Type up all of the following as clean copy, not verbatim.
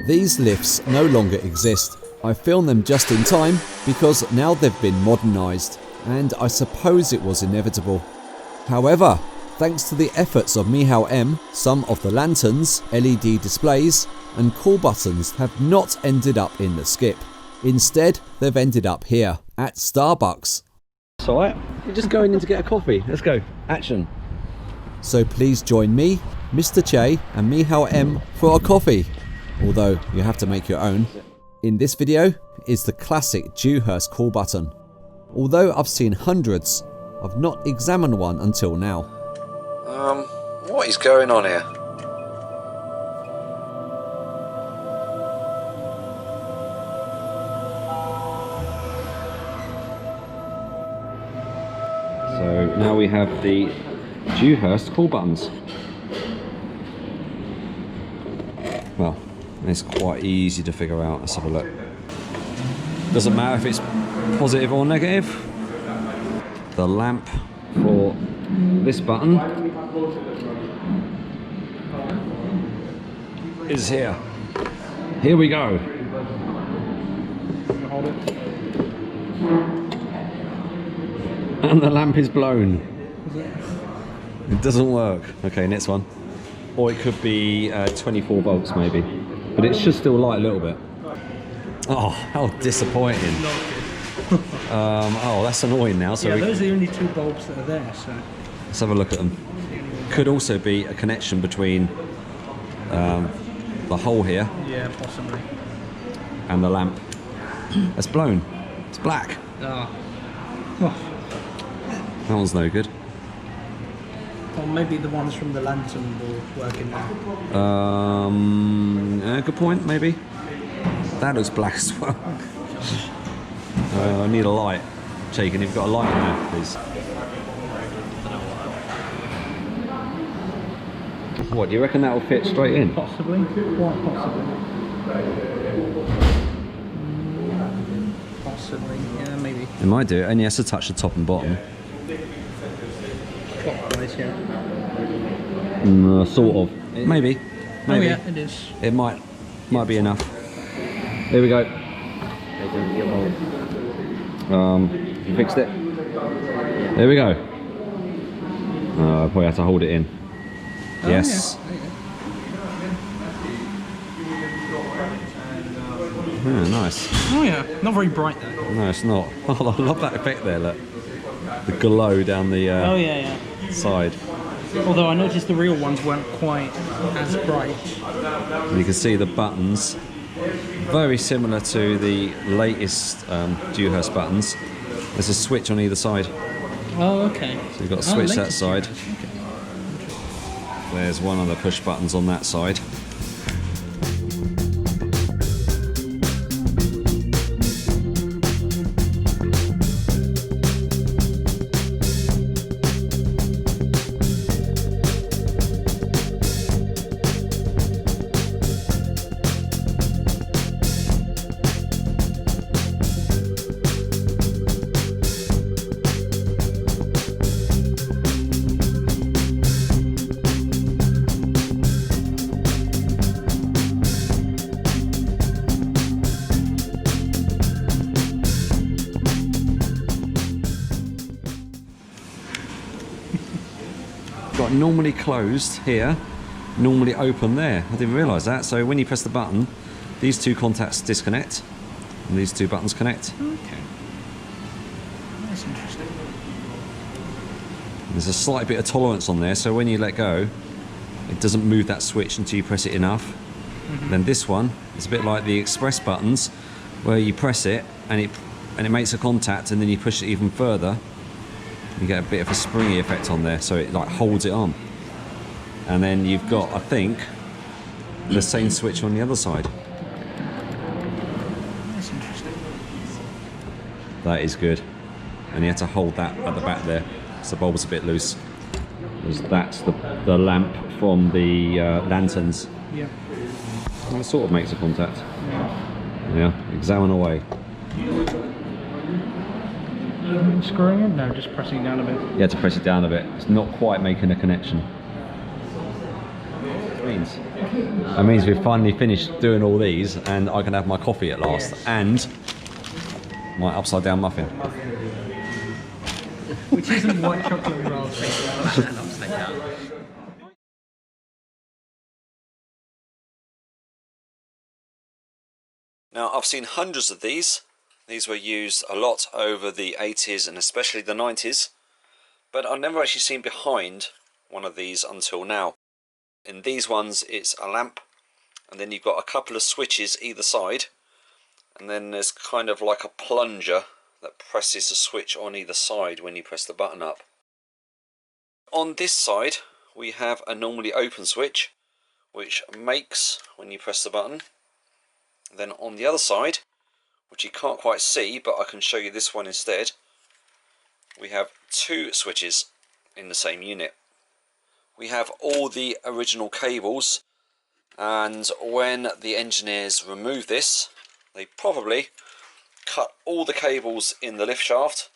These lifts no longer exist. I filmed them just in time because now they've been modernised, and I suppose it was inevitable. However, thanks to the efforts of MICHAL M, some of the lanterns, LED displays and call buttons have not ended up in the skip. Instead, they've ended up here at Starbucks. So you're just going in to get a coffee. Let's go. Action. So please join me, Mr. Che and MICHAL M for a coffee. Although you have to make your own. In this video is the classic DEWHURST call button. Although I've seen hundreds, I've not examined one until now. What is going on here? So now we have the DEWHURST call buttons. Well, it's quite easy to figure out. Let's have a look. Doesn't matter if it's positive or negative. The lamp for this button is here. Here we go. And the lamp is blown. It doesn't work. Okay, next one. Or it could be 24 volts maybe. But it should still light a little bit. Oh, how disappointing. Oh, that's annoying now. So yeah, those are the only two bulbs that are there, so... Let's have a look at them. Could also be a connection between the hole here. Yeah, possibly. And the lamp. It's blown. It's black. Oh. That one's no good. Or maybe the ones from the lantern will work in there. Yeah, good point, maybe. That looks black as well. I need a light. Shaken, if you've got a light in there, please. What, do you reckon that will fit straight in? Possibly, quite possibly. Possibly, yeah, maybe. It might do, it only has to touch the top and bottom. Clockwise, yeah. Sort of. Maybe. Oh yeah, it is. It might be enough. Here we go. You fixed it? There we go. I probably have to hold it in. Oh, yes. Yeah, nice. Oh yeah, not very bright though. No, it's not. Oh, I love that effect there, look. The glow down the oh yeah, side. Although I noticed the real ones weren't quite as bright. And you can see the buttons, very similar to the latest DEWHURST buttons. There's a switch on either side. Oh, okay. So you've got to switch that side. Okay. There's one of the push buttons on that side. Got normally closed here, normally open there. I didn't realise that. So when you press the button, these two contacts disconnect and these two buttons connect. Okay. That's interesting. There's a slight bit of tolerance on there, so when you let go, it doesn't move that switch until you press it enough. Then this one is a bit like the express buttons, where you press it and it makes a contact, and then you push it even further. You get a bit of a springy effect on there, so it like holds it on. And then you've got, I think, the same switch on the other side. That's interesting. That is good. And you have to hold that at the back there, so the bulb's a bit loose. That's the lamp from the lanterns. Yeah. Well, it sort of makes a contact. Yeah, examine away. Screwing in? No, just pressing down a bit. You have to press it down a bit. It's not quite making a connection. means? That means we've finally finished doing all these and I can have my coffee at last and my upside down muffin. Which isn't white chocolate with raspberry and upside down. Now I've seen hundreds of these. These were used a lot over the 80s and especially the 90s. But I've never actually seen behind one of these until now. In these ones it's a lamp and then you've got a couple of switches either side and then there's kind of like a plunger that presses the switch on either side when you press the button up. On this side we have a normally open switch which makes when you press the button. Then on the other side, which you can't quite see but I can show you this one instead, we have two switches in the same unit. We have all the original cables, and when the engineers remove this they probably cut all the cables in the lift shaft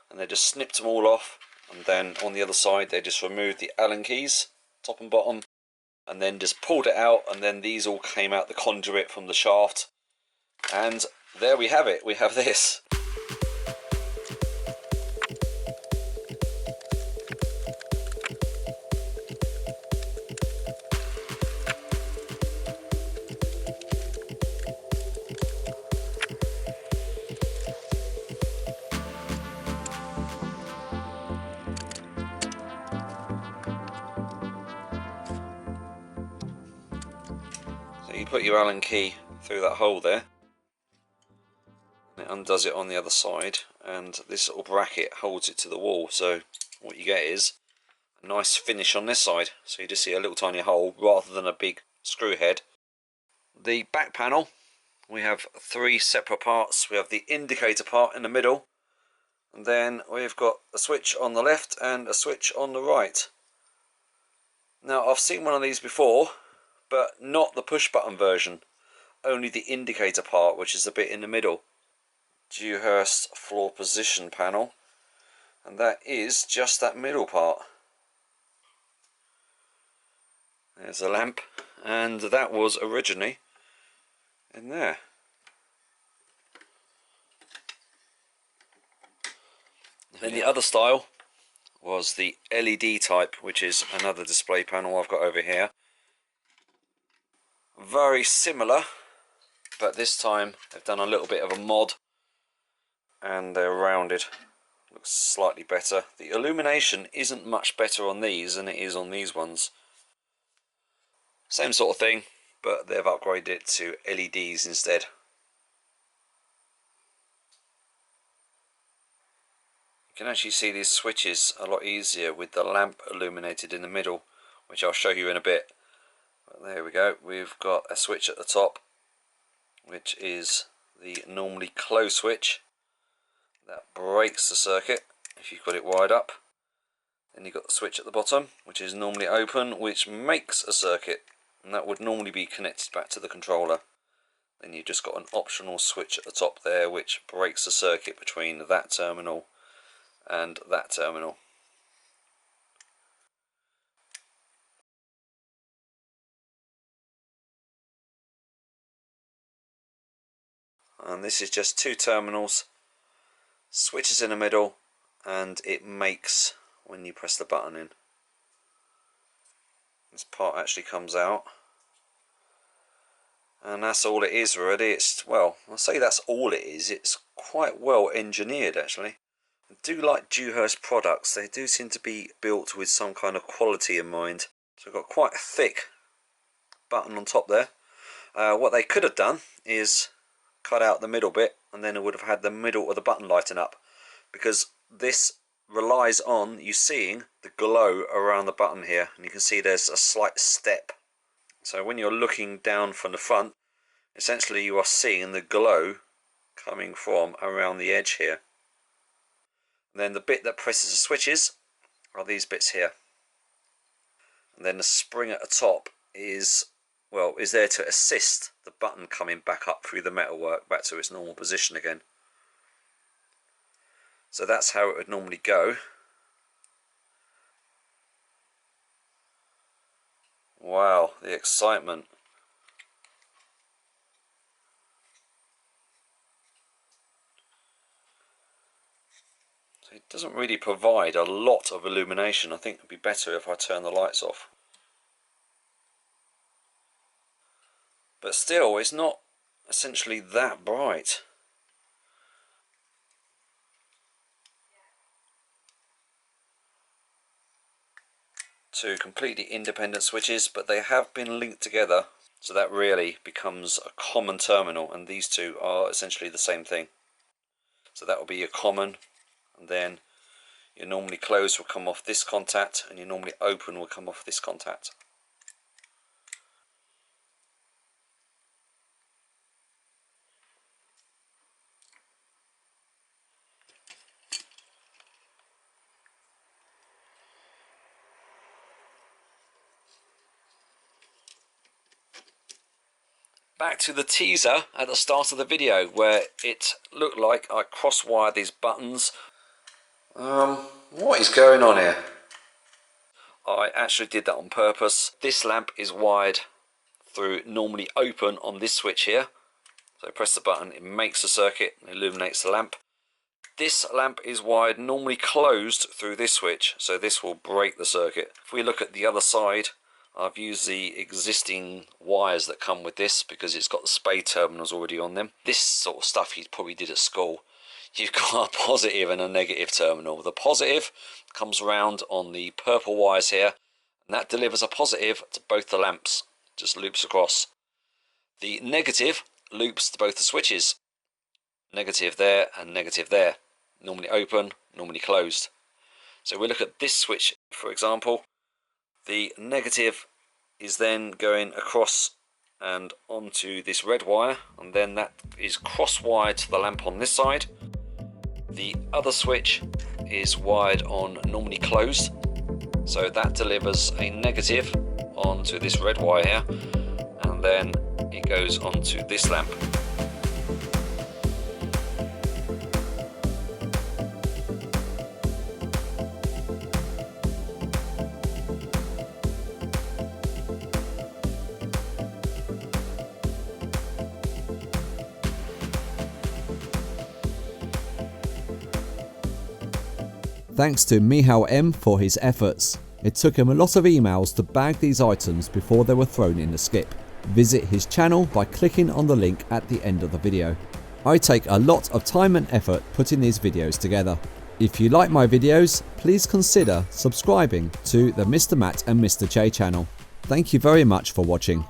and they just snipped them all off, and then on the other side they just removed the Allen keys top and bottom and then just pulled it out, and then these all came out the conduit from the shaft, and there we have it. We have this. So you put your Allen key through that hole there, and it undoes it on the other side, and this little bracket holds it to the wall, so what you get is a nice finish on this side, so you just see a little tiny hole rather than a big screw head. The back panel, we have three separate parts. We have the indicator part in the middle, and then we've got a switch on the left and a switch on the right. Now I've seen one of these before, but not the push button version, only the indicator part, which is the bit in the middle. DEWHURST floor position panel, and that is just that middle part. There's a lamp, and that was originally in there. Then the other style was the LED type, which is another display panel I've got over here. Very similar, but this time they've done a little bit of a mod and they're rounded. Looks slightly better. The illumination isn't much better on these than it is on these ones. Same sort of thing, but they've upgraded it to LEDs instead. You can actually see these switches a lot easier with the lamp illuminated in the middle, which I'll show you in a bit. But there we go, we've got a switch at the top, which is the normally closed switch that breaks the circuit if you've got it wired up. Then you've got the switch at the bottom, which is normally open, which makes a circuit, and that would normally be connected back to the controller. Then you've just got an optional switch at the top there, which breaks the circuit between that terminal and that terminal. And this is just two terminals, switches in the middle, and it makes when you press the button in. This part actually comes out, and that's all it is really. It's, well, I'll say that's all it is. It's quite well engineered actually. I do like DEWHURST products. They do seem to be built with some kind of quality in mind. So we've got quite a thick button on top there. What they could have done is cut out the middle bit, and then it would have had the middle of the button lighting up, because this relies on you seeing the glow around the button here, and you can see there's a slight step. So when you're looking down from the front, essentially you are seeing the glow coming from around the edge here. And then the bit that presses the switches are these bits here, and then the spring at the top is, well, is there to assist the button coming back up through the metalwork back to its normal position again. So that's how it would normally go. Wow, the excitement. So it doesn't really provide a lot of illumination. I think it would be better if I turn the lights off. But still, it's not essentially that bright. Two completely independent switches, but they have been linked together, so that really becomes a common terminal, and these two are essentially the same thing. So that will be your common, and then your normally closed will come off this contact, and your normally open will come off this contact. Back to the teaser at the start of the video where it looked like I cross-wired these buttons. What is going on here? I actually did that on purpose. This lamp is wired through normally open on this switch here. So press the button, it makes a circuit and illuminates the lamp. This lamp is wired normally closed through this switch, so this will break the circuit. If we look at the other side, I've used the existing wires that come with this because it's got the spade terminals already on them. This sort of stuff you probably did at school. You've got a positive and a negative terminal. The positive comes around on the purple wires here, and that delivers a positive to both the lamps, just loops across. The negative loops to both the switches. Negative there and negative there. Normally open, normally closed. So we look at this switch, for example. The negative is then going across and onto this red wire, and then that is cross-wired to the lamp on this side. The other switch is wired on normally closed, so that delivers a negative onto this red wire here, and then it goes onto this lamp. Thanks to Michal M for his efforts. It took him a lot of emails to bag these items before they were thrown in the skip. Visit his channel by clicking on the link at the end of the video. I take a lot of time and effort putting these videos together. If you like my videos, please consider subscribing to the Mr. Matt and Mr. J channel. Thank you very much for watching.